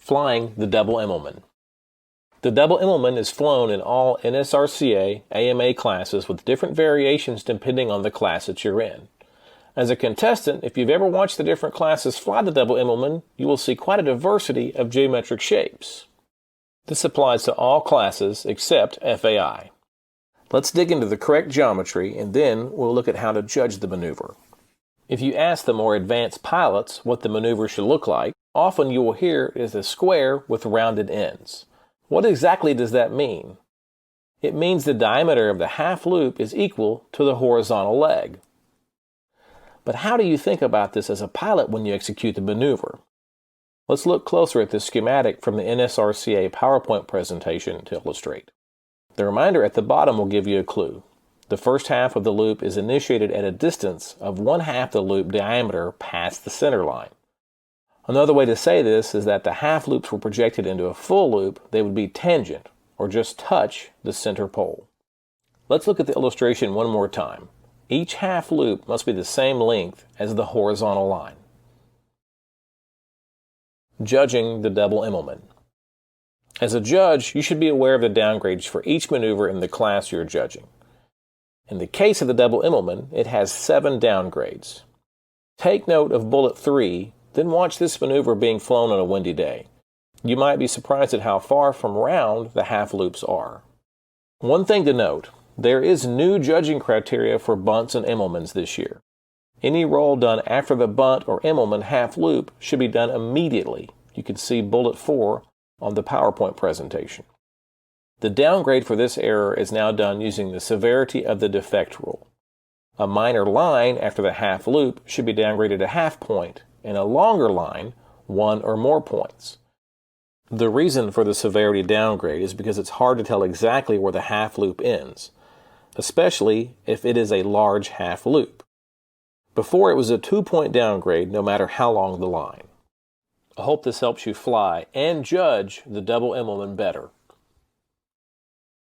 Flying the Double Immelman. The Double Immelman is flown in all NSRCA AMA classes with different variations depending on the class that you're in. As a contestant, if you've ever watched the different classes fly the Double Immelman, you will see quite a diversity of geometric shapes. This applies to all classes except FAI. Let's dig into the correct geometry and then we'll look at how to judge the maneuver. If you ask the more advanced pilots what the maneuver should look like, often you will hear it is a square with rounded ends. What exactly does that mean? It means the diameter of the half loop is equal to the horizontal leg. But how do you think about this as a pilot when you execute the maneuver? Let's look closer at the schematic from the NSRCA PowerPoint presentation to illustrate. The reminder at the bottom will give you a clue. The first half of the loop is initiated at a distance of 1/2 the loop diameter past the center line. Another way to say this is that the half loops were projected into a full loop, they would be tangent, or just touch, the center pole. Let's look at the illustration one more time. Each half loop must be the same length as the horizontal line. Judging the Double Immelman. As a judge, you should be aware of the downgrades for each maneuver in the class you're judging. In the case of the Double Immelman, it has 7 downgrades. Take note of bullet 3, then watch this maneuver being flown on a windy day. You might be surprised at how far from round the half loops are. One thing to note, there is new judging criteria for bunts and Immelmans this year. Any roll done after the bunt or Immelman half loop should be done immediately. You can see bullet 4 on the PowerPoint presentation. The downgrade for this error is now done using the severity of the defect rule. A minor line after the half loop should be downgraded a half point, and a longer line 1 or more points. The reason for the severity downgrade is because it's hard to tell exactly where the half loop ends, especially if it is a large half loop. Before, it was a 2-point downgrade no matter how long the line. I hope this helps you fly and judge the Double Immelman better.